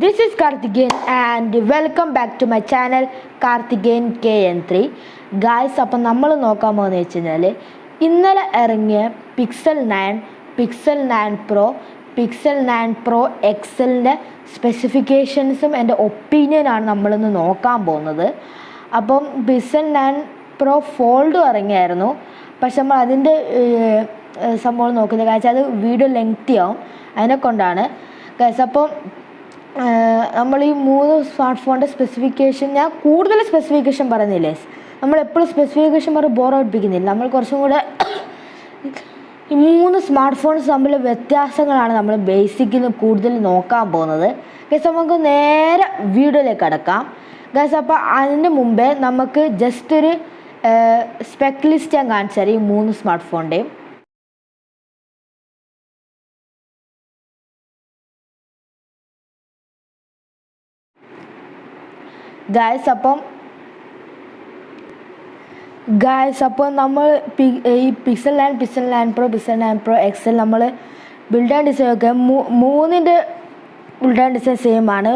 this is Karthikeyan and welcome back to my channel Karthikeyan KN3. Guys, അപ്പോൾ നമ്മൾ നോക്കാൻ പോകുന്നത് വെച്ചാൽ ഇന്നലെ ഇറങ്ങിയ പിക്സൽ 9 പ്രോ പിക്സൽ 9 പ്രോ എക്സലിൻ്റെ സ്പെസിഫിക്കേഷൻസും എൻ്റെ ഒപ്പീനിയനാണ് നമ്മളിന്ന് നോക്കാൻ പോകുന്നത്. അപ്പം പിക്സൽ 9 പ്രോ ഫോൾഡും ഇറങ്ങിയായിരുന്നു, പക്ഷെ നമ്മൾ അതിൻ്റെ സംഭവം നോക്കുന്നത് കാരണം അത് വീഡിയോ ലെങ്തി ആവും, അതിനെക്കൊണ്ടാണ് ഗൈസ്. അപ്പം നമ്മൾ ഈ 3 സ്മാർട്ട് ഫോണിൻ്റെ സ്പെസിഫിക്കേഷൻ ഞാൻ കൂടുതൽ സ്പെസിഫിക്കേഷൻ പറയുന്നില്ലേ, നമ്മളെപ്പോഴും സ്പെസിഫിക്കേഷൻ പറഞ്ഞ് ബോർ ഔട്ടിപ്പിക്കുന്നില്ല. നമ്മൾ കുറച്ചും കൂടെ ഈ 3 സ്മാർട്ട് ഫോൺസ് തമ്മിൽ വ്യത്യാസങ്ങളാണ് നമ്മൾ ബേസിക്കിൽ കൂടുതൽ നോക്കാൻ പോകുന്നത് ഗൈസ്. നമുക്ക് നേരെ വീഡിയോയിലേക്ക് കടക്കാം ഗൈസ്. അപ്പോൾ അതിന് മുമ്പേ നമുക്ക് ജസ്റ്റ് ഒരു സ്പെക് ലിസ്റ്റ് ഞാൻ കാണിച്ചാൽ ഈ 3 സ്മാർട്ട് ഫോണിൻ്റെയും. ഗായ്സ് അപ്പം നമ്മൾ ഈ പിക്സൽ 9 പ്രോ എക്സൽ നമ്മൾ ബിൽഡ് ആൻഡ് ഡിസൈൻ ഒക്കെ 3ൻ്റെ ബിൽഡ് ആൻഡ് ഡിസൈൻ സെയിം ആണ്.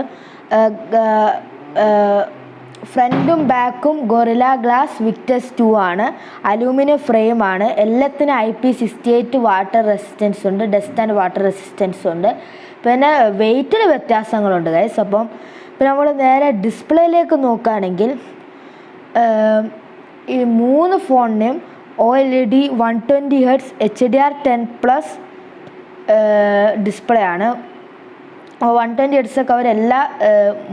ഫ്രണ്ടും ബാക്കും ഗൊറില്ല ഗ്ലാസ് വിക്ടസ് 2 ആണ്. അലൂമിനിയം ഫ്രെയിം ആണ്. എല്ലാത്തിനും IP68 വാട്ടർ റെസിസ്റ്റൻസ് ഉണ്ട്, ഡസ്റ്റ് ആൻഡ് വാട്ടർ റെസിസ്റ്റൻസ് ഉണ്ട്. പിന്നെ വെയ്റ്റിൽ വ്യത്യാസങ്ങളുണ്ട് ഗൈസ്. അപ്പം പിന്നെ നമ്മൾ നേരെ ഡിസ്പ്ലേയിലേക്ക് നോക്കുകയാണെങ്കിൽ ഈ 3 ഫോണിനും OLED 120Hz HDR10+ ഡിസ്പ്ലേ ആണ്. 120Hz ഒക്കെ അവരെല്ലാ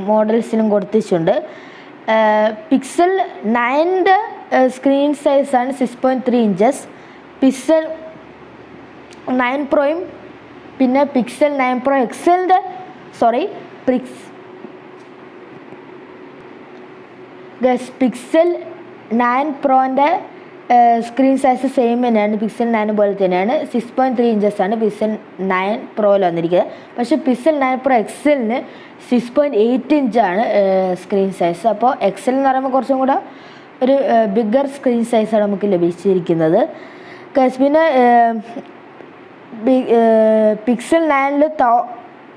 മോഡൽസിലും കൊടുത്തിട്ടുണ്ട്. പിക്സൽ 9ൻ്റെ സ്ക്രീൻ സൈസാണ് 6.3 ഇഞ്ചസ്. പിക്സൽ 9 പ്രോയും പിന്നെ പിക്സൽ 9 പ്രോ എക്സലിൻ്റെ പിക്സൽ 9 പ്രോൻ്റെ സ്ക്രീൻ സൈസ് സെയിം തന്നെയാണ്, പിക്സൽ 9 പോലെ തന്നെയാണ്. 6.3 ഇഞ്ചസാണ് പിക്സൽ 9 പ്രോയിൽ വന്നിരിക്കുന്നത്. പക്ഷേ പിക്സൽ 9 പ്രോ എക്സലിന് 6.8 ഇഞ്ചാണ് സ്ക്രീൻ സൈസ്. അപ്പോൾ എക്സൽ എന്ന് പറയുമ്പോൾ കുറച്ചും കൂടെ ഒരു ബിഗ്ഗർ സ്ക്രീൻ സൈസാണ് നമുക്ക് ലഭിച്ചിരിക്കുന്നത്. പിന്നെ പിക്സൽ 9ൽ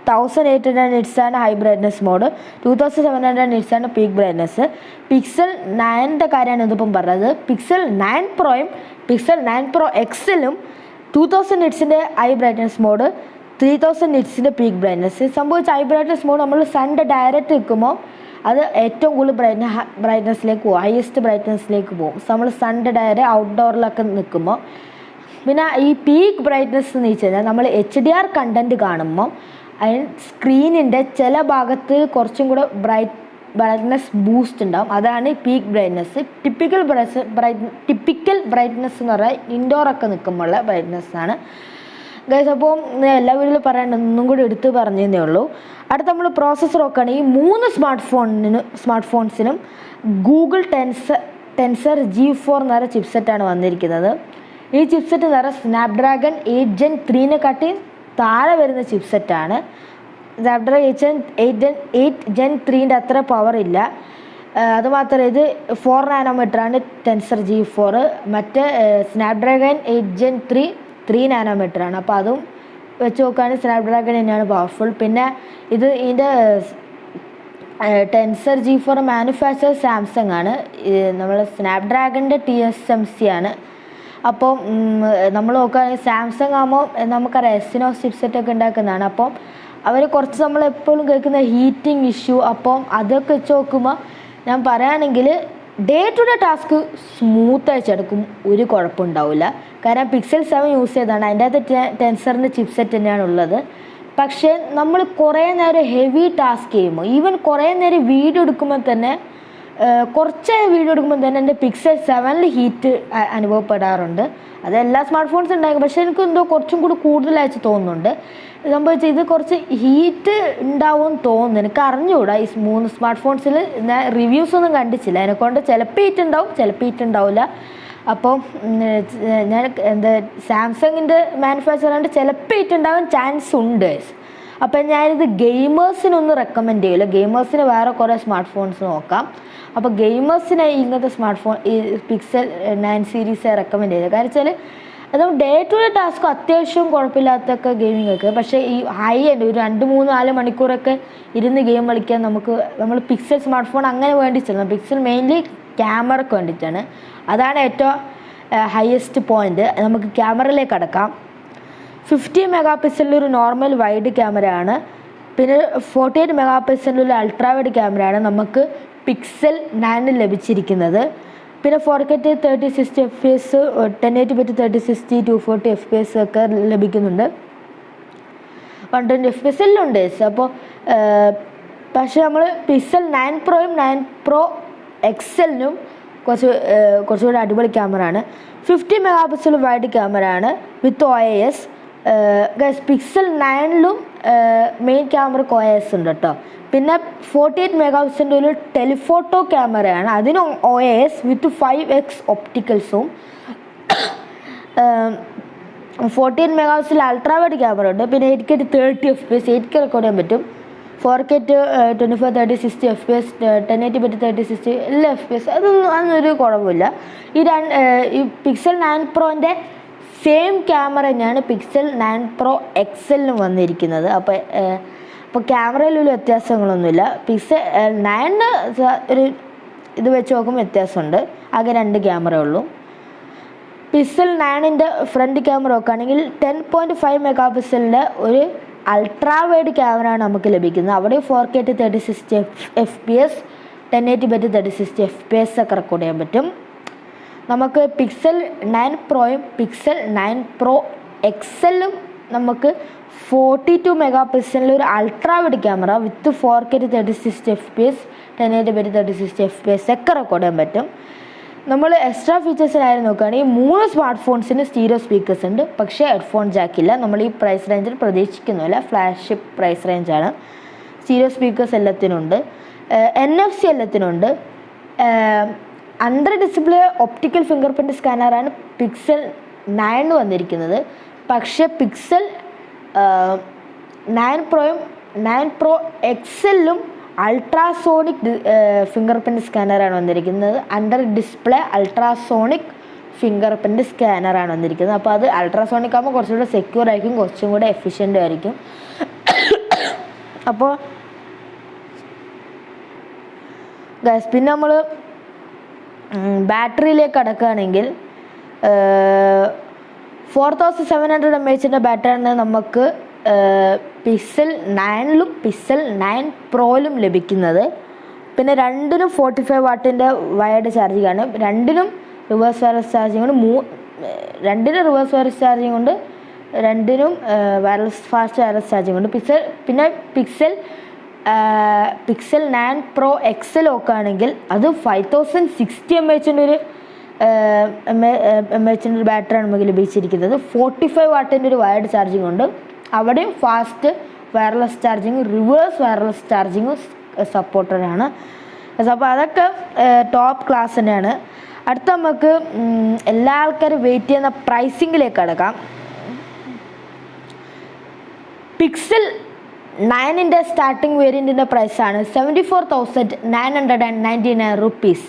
1800 നിറ്റ്സ് ആണ് ഹൈ ബ്രൈറ്റ്നസ് മോഡ്, 2700 നിറ്റ്സ് ആണ് പീക്ക് ബ്രൈറ്റ്നസ്. പിക്സൽ 9ൻ്റെ കാര്യമാണ് ഇതിപ്പം പറഞ്ഞത്. പിക്സൽ 9 പ്രോയും പിക്സൽ 9 പ്രോ എക്സലും 2000 നിറ്റ്സിൻ്റെ ഹൈ ബ്രൈറ്റ്നസ് മോഡ്, 3000 നിറ്റ്സിൻ്റെ പീക്ക് ബ്രൈറ്റ്നസ്. സംഭവിച്ച ഹൈ ബ്രൈറ്റ്നസ് മോഡ് നമ്മൾ സൺഡേ ഡയറക്റ്റ് നിൽക്കുമ്പോൾ അത് ഏറ്റവും കൂടുതൽ ബ്രൈറ്റ്നസ്സിലേക്ക് പോകും, ഹയസ്റ്റ് ബ്രൈറ്റ്നസ്സിലേക്ക് പോകും നമ്മൾ സൺഡേ ഡയറക്റ്റ് ഔട്ട്ഡോറിലൊക്കെ നിൽക്കുമ്പോൾ. പിന്നെ ഈ പീക്ക് ബ്രൈറ്റ്നസ് എന്ന് വെച്ച് കഴിഞ്ഞാൽ നമ്മൾ HDR കണ്ടൻറ്റ് കാണുമ്പോൾ അതിന് സ്ക്രീനിൻ്റെ ചില ഭാഗത്ത് കുറച്ചും കൂടെ ബ്രൈറ്റ്നസ് ബൂസ്റ്റ് ഉണ്ടാവും, അതാണ് പീക്ക് ബ്രൈറ്റ്നസ്. ടിപ്പിക്കൽ ബ്രൈറ്റ്നസ് എന്ന് പറഞ്ഞാൽ ഇൻഡോറൊക്കെ നിൽക്കുമ്പോഴുള്ള ബ്രൈറ്റ്നസ്സാണ് ഗൈസ്. അപ്പോൾ എല്ലാ വീഡിയോയിലും പറയേണ്ട ഒന്നും കൂടി എടുത്ത് പറഞ്ഞതേ ഉള്ളൂ. അടുത്ത നമ്മൾ പ്രോസസ്സർ നോക്കുകയാണെങ്കിൽ ഈ 3 സ്മാർട്ട് ഫോൺസിനും ഗൂഗിൾ ടെൻസർ G4 എന്ന് പറയുന്ന ചിപ്സെറ്റാണ് വന്നിരിക്കുന്നത്. ഈ ചിപ്സെറ്റ് എന്ന് പറയുന്നത് സ്നാപ്ഡ്രാഗൺ 8 Gen 3 താഴെ വരുന്ന ചിപ്സെറ്റാണ്. സ്നാപ്ഡ്രാഗൺ 8 Gen 3 അത്ര പവർ ഇല്ല. അതുമാത്രമല്ല ഇത് 4 നാനോമീറ്ററാണ് ടെൻസർ G4. മറ്റേ സ്നാപ്ഡ്രാഗൺ 8 Gen 3 നാനോമീറ്ററാണ്. അപ്പോൾ അതും വെച്ച് നോക്കുകയാണെങ്കിൽ സ്നാപ്ഡ്രാഗൺ തന്നെയാണ് പവർഫുൾ. പിന്നെ ഇതിൻ്റെ ടെൻസർ G4 മാനുഫാക്ചർ സാംസങ് ആണ്. നമ്മൾ സ്നാപ്ഡ്രാഗണിൻ്റെ TSMC ആണ്. അപ്പോൾ നമ്മൾ നോക്കുകയാണെങ്കിൽ സാംസങ് ആകുമ്പോൾ നമുക്കറിയാം എസിനോസ് ചിപ്സെറ്റൊക്കെ ഉണ്ടാക്കുന്നതാണ്. അപ്പം അവർ കുറച്ച് നമ്മൾ എപ്പോഴും കേൾക്കുന്ന ഹീറ്റിംഗ് ഇഷ്യൂ, അപ്പം അതൊക്കെ വെച്ച് നോക്കുമ്പോൾ ഞാൻ പറയുകയാണെങ്കിൽ day to day task smooth അയച്ചെടുക്കും, ഒരു കുഴപ്പമുണ്ടാവില്ല. കാരണം പിക്സൽ 7 യൂസ് ചെയ്താണ്, അതിൻ്റെ അകത്ത് ടെൻസറിൻ്റെ ചിപ്സെറ്റ് തന്നെയാണ് ഉള്ളത്. പക്ഷേ നമ്മൾ കുറേ നേരം ഹെവി ടാസ്ക് ചെയ്യുമ്പോൾ, ഈവൻ കുറേ നേരം വീഡിയോ എടുക്കുമ്പോൾ തന്നെ എൻ്റെ പിക്സൽ 7ൽ ഹീറ്റ് അനുഭവപ്പെടാറുണ്ട്. അത് എല്ലാ സ്മാർട്ട് ഫോൺസും ഉണ്ടായിരിക്കും, പക്ഷേ എനിക്ക് എന്തോ കുറച്ചും കൂടി കൂടുതലായിട്ട് തോന്നുന്നുണ്ട്. സംഭവിച്ചാൽ ഇത് കുറച്ച് ഹീറ്റ് ഉണ്ടാവുമെന്ന് തോന്നുന്നു, എനിക്ക് അറിഞ്ഞുകൂടാ. ഈ 3 സ്മാർട്ട് ഫോൺസിൽ ഞാൻ റിവ്യൂസ് ഒന്നും കണ്ടിച്ചില്ല, അതിനെക്കൊണ്ട് ചിലപ്പോൾ ഹീറ്റ് ഉണ്ടാവും, ചിലപ്പോൾ ഹീറ്റ് ഉണ്ടാവില്ല. അപ്പോൾ ഞാൻ സാംസങ്ങിൻ്റെ മാനുഫാക്ചറാണ്ട് ചിലപ്പോൾ ഹീറ്റ് ഉണ്ടാവാൻ ചാൻസ് ഉണ്ട്. അപ്പം ഞാനിത് ഗെയിമേഴ്സിനൊന്നും റെക്കമെൻഡ് ചെയ്യില്ല. ഗെയിമേഴ്സിന് വേറെ കുറേ സ്മാർട്ട് ഫോൺസ് നോക്കാം. അപ്പോൾ ഗെയിമേഴ്സിന് ഇങ്ങനത്തെ സ്മാർട്ട് ഫോൺ ഈ പിക്സൽ 9 സീരീസ് റെക്കമെൻഡ് ചെയ്തത്. കാരണം വെച്ചാൽ അതും ഡേ ടു ഡേ ടാസ്ക് അത്യാവശ്യം കുഴപ്പമില്ലാത്തൊക്കെ ഗെയിമിംഗ് ഒക്കെ. പക്ഷേ ഈ ഹൈ എൻഡ് ഒരു 2-3-4 മണിക്കൂറൊക്കെ ഇരുന്ന് ഗെയിം കളിക്കാൻ നമ്മൾ പിക്സൽ സ്മാർട്ട് ഫോൺ അങ്ങനെ വേണ്ടിയിട്ടാണ്. പിക്സൽ മെയിൻലി ക്യാമറയ്ക്ക് വേണ്ടിയിട്ടാണ്. അതാണ് ഏറ്റവും ഹയസ്റ്റ് പോയിൻ്റ്. നമുക്ക് ക്യാമറയിലേക്ക് കടക്കാം. 50 മെഗാ പിക്സലിലൊരു നോർമൽ വൈഡ് ക്യാമറയാണ്. പിന്നെ 48 മെഗാ പിക്സലിലൊരു അൾട്രാ വൈഡ് ക്യാമറയാണ് നമുക്ക് പിക്സൽ 9 ലഭിച്ചിരിക്കുന്നത്. പിന്നെ 4K 30-60 FPS, 1080p 30-60, 240 FPS ഒക്കെ ലഭിക്കുന്നുണ്ട്. 120 FPS എല്ലാം ഉണ്ട്. അപ്പോൾ പക്ഷേ നമ്മൾ പിക്സൽ 9 പ്രോയും 9 പ്രോ എക്സലിനും കുറച്ചുകൂടി അടിപൊളി ക്യാമറ ആണ്. 50 മെഗാ പിക്സൽ വൈഡ് ക്യാമറ ആണ് വിത്ത് OIS. പിക്സൽ 9ലും മെയിൻ ക്യാമറക്ക് OIS ഉണ്ട് കേട്ടോ. പിന്നെ 48 മെഗാ പിക്സലിൻ്റെ ഒരു ടെലിഫോട്ടോ ക്യാമറയാണ്. അതിന് OIS വിത്ത് 5x ഒപ്റ്റിക്കൽസും. 48 mega pixel ultra wide camera ഉണ്ട്. പിന്നെ 8K 30 FPS 8K റെക്കോർഡ് ചെയ്യാൻ പറ്റും. 4K 24 30-60 FPS, 1080p 30-60 എല്ലാ FPS അതൊന്നൊരു കുഴപ്പമില്ല. ഈ പിക്സൽ 9 പ്രോൻ്റെ സെയിം ക്യാമറ തന്നെയാണ് പിക്സൽ 9 പ്രോ എക്സലിനും വന്നിരിക്കുന്നത്. അപ്പോൾ ക്യാമറയിലൊരു വ്യത്യാസങ്ങളൊന്നുമില്ല. പിക്സൽ 9 ഒരു ഇത് വെച്ച് നോക്കുമ്പോൾ വ്യത്യാസമുണ്ട്. ആകെ 2 ക്യാമറ ഉള്ളൂ. പിക്സൽ 9ൻ്റെ ഫ്രണ്ട് ക്യാമറ നോക്കുകയാണെങ്കിൽ 10.5 മെഗാ പിക്സലിൻ്റെ ഒരു അൾട്രാ വൈഡ് ക്യാമറയാണ് നമുക്ക് ലഭിക്കുന്നത്. അവിടെ 4K 30-60 FPS, 1080p 30-60 FPS ഒക്കെ റെക്കോർഡ് ചെയ്യാൻ പറ്റും. നമുക്ക് പിക്സൽ 9 പ്രോയും പിക്സൽ 9 പ്രോ എക്സലും നമുക്ക് 42 മെഗാ പിക്സലിൽ ഒരു അൾട്രാ വൈഡ് ക്യാമറ വിത്ത് 4K 30-60 FPS, 1080p 30-60 FPS ഒക്കെ റെക്കോർഡ് ചെയ്യാൻ പറ്റും. നമ്മൾ എക്സ്ട്രാ ഫീച്ചേഴ്സിനായി നോക്കുകയാണെങ്കിൽ 3 സ്മാർട്ട് ഫോൺസിന് സ്റ്റീരിയോ സ്പീക്കേഴ്സ് ഉണ്ട്. പക്ഷേ ഹെഡ്ഫോൺ ജാക്കില്ല. നമ്മൾ ഈ പ്രൈസ് റേഞ്ചിൽ പ്രതീക്ഷിക്കുന്നില്ല. ഫ്ലാഗ്ഷിപ്പ് പ്രൈസ് റേഞ്ചാണ്. സ്റ്റീരിയോ സ്പീക്കേഴ്സ് എല്ലാത്തിനുണ്ട്. NFC എല്ലാത്തിനുണ്ട്. Under display optical fingerprint സ്കാനറാണ് പിക്സൽ 9 വന്നിരിക്കുന്നത്. പക്ഷേ പിക്സൽ 9 പ്രോയും 9 പ്രോ എക്സലിലും അൾട്രാസോണിക് ഫിംഗർ പ്രിൻറ്റ് സ്കാനറാണ് വന്നിരിക്കുന്നത്. Under display ultrasonic fingerprint സ്കാനറാണ് വന്നിരിക്കുന്നത്. അപ്പോൾ അത് അൾട്രാസോണിക് ആകുമ്പോൾ കുറച്ചുകൂടെ സെക്യൂർ ആയിരിക്കും, കുറച്ചും കൂടെ എഫിഷ്യൻ്റ് ആയിരിക്കും. അപ്പോൾ പിന്നെ നമ്മൾ ബാറ്ററിയിലേക്ക് കടക്കുകയാണെങ്കിൽ 4700 mAh ബാറ്ററിയാണ് നമുക്ക് പിക്സൽ 9ലും പിക്സൽ 9 പ്രോയിലും ലഭിക്കുന്നത്. പിന്നെ രണ്ടിനും 45 വാട്ടിൻ്റെ വയർഡ് ചാർജിങ് ആണ്. രണ്ടിനും റിവേഴ്സ് വയർലെസ് ചാർജിങ് ഉണ്ട്. രണ്ടിനും റിവേഴ്സ് വയർലെസ് ചാർജിങ് ഉണ്ട്. രണ്ടിനും ഫാസ്റ്റ് വയർലെസ് ചാർജിങ് ഉണ്ട്. പിക്സൽ 9 പ്രോ എക്സൽ നോക്കുകയാണെങ്കിൽ അത് 5060 mAh ഒരു ഒരു ബാറ്ററിയാണ് നമുക്ക് ലഭിച്ചിരിക്കുന്നത്. 45 വാട്ടിൻ്റെ ഒരു വയർഡ് ചാർജിങ് ഉണ്ട്. അവിടെയും fast wireless charging, reverse wireless ചാർജിങ്ങും സപ്പോർട്ടഡ് ആണ്. അപ്പോൾ അതൊക്കെ ടോപ്പ് ക്ലാസ് തന്നെയാണ്. അടുത്ത നമുക്ക് എല്ലാ ആൾക്കാരും വെയിറ്റ് ചെയ്യുന്ന പ്രൈസിങ്ങിലേക്ക് കടക്കാം. പിക്സൽ 9ൻ്റെ സ്റ്റാർട്ടിംഗ് വേരിയൻറ്റിൻ്റെ പ്രൈസാണ് 74,999 റുപ്പീസ്.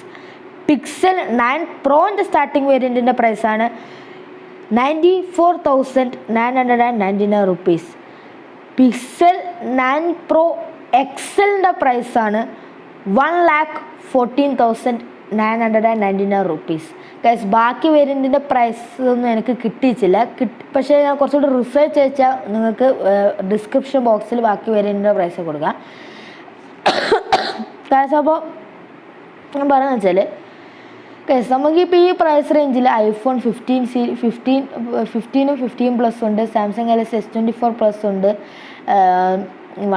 പിക്സൽ 9 പ്രോൻ്റെ സ്റ്റാർട്ടിംഗ് വേരിയൻറ്റിൻ്റെ പ്രൈസാണ് 94,999 റുപ്പീസ്. പിക്സൽ 9 പ്രോ എക്സലിൻ്റെ പ്രൈസാണ് 1,14,999 റുപ്പീസ്. ഗൈസ് ബാക്കി വേരിയൻറ്റിൻ്റെ പ്രൈസ് ഒന്നും എനിക്ക് കിട്ടിയിട്ടില്ല. പക്ഷേ ഞാൻ കുറച്ചുകൂടി റിസർച്ച് വെച്ചാൽ നിങ്ങൾക്ക് ഡിസ്ക്രിപ്ഷൻ ബോക്സിൽ ബാക്കി വേരിയൻറ്റിൻ്റെ പ്രൈസ് കൊടുക്കാം. ഗൈസ് അപ്പോൾ ഞാൻ പറയുന്നത് വെച്ചാൽ ഗൈസ് നമുക്കിപ്പോൾ ഈ പ്രൈസ് റേഞ്ചിൽ ഐഫോൺ 15നും 15+ ഉണ്ട്, സാംസങ് ഗാലക്സി S24+ ഉണ്ട്,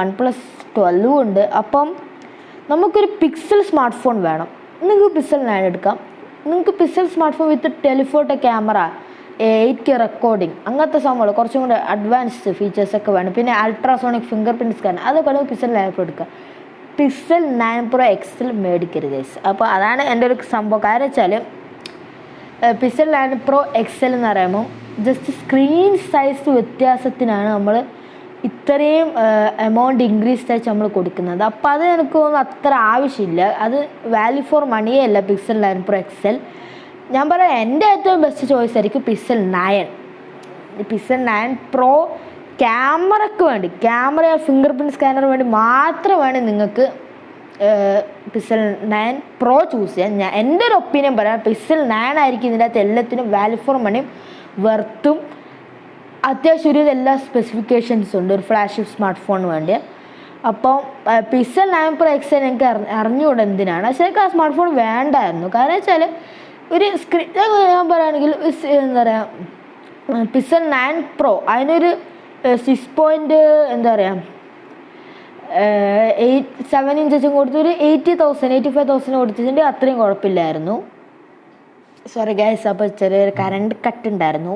OnePlus 12 ഉണ്ട്. അപ്പം നമുക്കൊരു പിക്സൽ സ്മാർട്ട് ഫോൺ വേണം. നിങ്ങൾക്ക് പിക്സൽ 9 എടുക്കാം. നിങ്ങൾക്ക് Pixel smart phone with telephoto camera, 8K recording, അങ്ങനത്തെ സംഭവങ്ങൾ കുറച്ചും കൂടെ അഡ്വാൻസ്ഡ് ഫീച്ചേഴ്സൊക്കെ വേണം. പിന്നെ അൾട്രാസോണിക് ഫിംഗർ പ്രിൻറ്റ് സ്കാനർ, അതൊക്കെ പിക്സൽ 9 പ്രോ എടുക്കുക. പിക്സൽ 9 പ്രോ എക്സൽ മേടിക്കരുത് ഗൈസ്. അപ്പോൾ അതാണ് എൻ്റെ ഒരു സംഭവം. കാരണം വെച്ചാൽ പിക്സൽ 9 പ്രോ എക്സൽ എന്ന് പറയുമ്പോൾ ജസ്റ്റ് സ്ക്രീൻ സൈസ് വ്യത്യാസത്തിനാണ് നമ്മൾ ഇത്രയും എമൗണ്ട് ഇൻക്രീസ് ആയിട്ട് നമ്മൾ കൊടുക്കുന്നത്. അപ്പോൾ അത് എനിക്ക് തോന്നുന്നു അത്ര ആവശ്യമില്ല. അത് വാല്യൂ ഫോർ മണിയേ അല്ല പിക്സൽ 9 പ്രോ എക്സൽ. ഞാൻ പറയാം എൻ്റെ ഏറ്റവും ബെസ്റ്റ് ചോയ്സ് ആയിരിക്കും പിക്സൽ 9. പിക്സൽ 9 പ്രോ ക്യാമറയ്ക്ക് വേണ്ടി, ക്യാമറ ഫിംഗർ പ്രിൻറ്റ് സ്കാനറിന് വേണ്ടി മാത്രമാണ് നിങ്ങൾക്ക് പിക്സൽ 9 പ്രോ ചൂസ് ചെയ്യാൻ. എൻ്റെ ഒരു ഒപ്പീനിയൻ പറയാം, പിക്സൽ 9 ആയിരിക്കും ഇതിൻ്റെ അകത്ത് എല്ലാത്തിനും വാല്യൂ ഫോർ മണിയും വെർത്തും. അത്യാവശ്യം ഒരു എല്ലാ സ്പെസിഫിക്കേഷൻസും ഉണ്ട് ഒരു ഫ്ലാഷ് സ്മാർട്ട് ഫോണിന് വേണ്ടി. അപ്പോൾ പിക്സൽ 9 പ്രോ എക്സൽ എനിക്ക് അറിഞ്ഞുകൂടെ എന്തിനാണ്, പക്ഷേ എനിക്ക് ആ സ്മാർട്ട് ഫോൺ വേണ്ടായിരുന്നു. കാരണം വെച്ചാൽ ഒരു സ്ക്രീൻ ഞാൻ പറയുകയാണെങ്കിൽ എന്താ പറയുക, പിക്സൽ 9 പ്രോ അതിനൊരു 6 എന്താ പറയുക 7 ഇഞ്ചസും കൊടുത്ത് ഒരു 85,000 കൊടുത്തിട്ടുണ്ടെങ്കിൽ അത്രയും കുഴപ്പമില്ലായിരുന്നു. സോറി ഗൈസ്, അപ്പോൾ ചെറിയൊരു കറണ്ട് കട്ട് ഉണ്ടായിരുന്നു,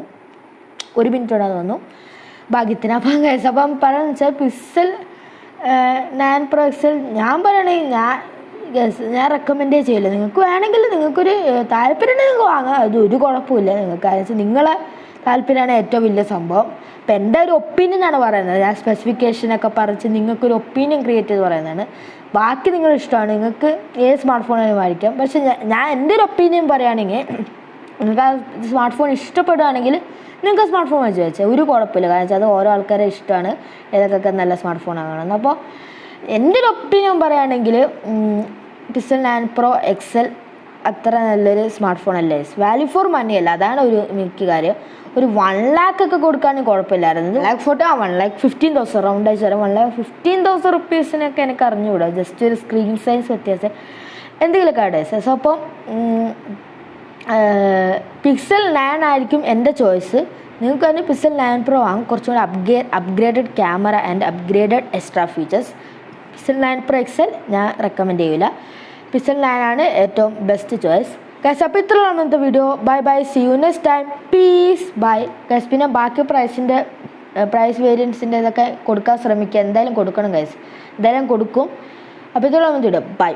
1 മിനിറ്റോടെ തോന്നുന്നു ഭാഗ്യത്തിന്. അപ്പം ഗൈസ്, അപ്പം പറയാന്ന് വെച്ചാൽ പിക്സൽ 9 പ്രോ എക്സൽ ഞാൻ പറയുകയാണെങ്കിൽ ഞാൻ റെക്കമെൻഡേ ചെയ്യില്ല. നിങ്ങൾക്ക് വേണമെങ്കിൽ നിങ്ങൾക്കൊരു താല്പര്യം ഉണ്ടെങ്കിൽ നിങ്ങൾക്ക് വാങ്ങാം, അത് ഒരു കുഴപ്പമില്ല നിങ്ങൾക്ക്. കാരണം നിങ്ങളെ താല്പര്യമാണ് ഏറ്റവും വലിയ സംഭവം. അപ്പം എൻ്റെ ഒരു ഒപ്പീനിയനാണ് പറയുന്നത്, ഞാൻ സ്പെസിഫിക്കേഷനൊക്കെ പറിച്ച് നിങ്ങൾക്കൊരു ഒപ്പീനിയൻ ക്രിയേറ്റ് ചെയ്ത് പറയുന്നതാണ്. ബാക്കി നിങ്ങളുടെ ഇഷ്ടമാണ്, നിങ്ങൾക്ക് ഏത് സ്മാർട്ട് ഫോണായാലും മേടിക്കാം. പക്ഷേ ഞാൻ എൻ്റെ ഒരു ഒപ്പീനിയൻ പറയുകയാണെങ്കിൽ നിങ്ങൾക്ക് ആ സ്മാർട്ട് ഫോൺ ഇഷ്ടപ്പെടുകയാണെങ്കിൽ നിങ്ങൾക്ക് ആ സ്മാർട്ട് ഫോൺ വെച്ച് വെച്ചാൽ ഒരു കുഴപ്പമില്ല. കാരണം വെച്ചാൽ അത് ഓരോ ആൾക്കാരെ ഇഷ്ടമാണ് ഏതൊക്കെ നല്ല സ്മാർട്ട് ഫോൺ ആകണമെന്ന്. അപ്പോൾ എൻ്റെ ഒരു ഒപ്പീനിയൻ പറയുകയാണെങ്കിൽ പിക്സൽ 9 പ്രോ എക്സൽ അത്ര നല്ലൊരു സ്മാർട്ട് ഫോൺ അല്ലേ, വാല്യൂ ഫോർ മണി അല്ല, അതാണ് ഒരു മിക്ക കാര്യം. ഒരു 1 lakh ഒക്കെ കൊടുക്കുകയാണെങ്കിൽ കുഴപ്പമില്ലായിരുന്നു. 1,15,000 റൗണ്ട് ആയി ചേരാം. 1,15,000 റുപ്പീസിനൊക്കെ എനിക്ക് അറിഞ്ഞുകൂടാ, ജസ്റ്റ് ഒരു സ്ക്രീൻ സൈസ് വ്യത്യാസം എന്തെങ്കിലുമൊക്കെ ആടെ. സോ അപ്പം പിക്സൽ 9 ആയിരിക്കും എൻ്റെ ചോയ്സ്. നിങ്ങൾക്ക് തന്നെ പിക്സൽ 9 പ്രോ വാങ്ങും, കുറച്ചും കൂടി upgraded camera and upgraded extra features. Pixel 9 pro XL ഞാൻ റെക്കമെൻഡ് ചെയ്യില്ല, പിക്സൽ 9 ആണ് ഏറ്റവും ബെസ്റ്റ് ചോയ്സ്. ഗൈസ്, അപ്പോൾ ഇത്രയുള്ള ഇന്നത്തെ video. Bye bye, see you next time, peace, bye guys. പിന്നെ ബാക്കി പ്രൈസ് വേരിയൻസിൻ്റെ ഇതൊക്കെ കൊടുക്കാൻ ശ്രമിക്കുക, എന്തായാലും കൊടുക്കണം ഗൈസ്, എന്തായാലും കൊടുക്കും. അപ്പോൾ ഇത്രയുള്ള വീഡിയോ, ബൈ.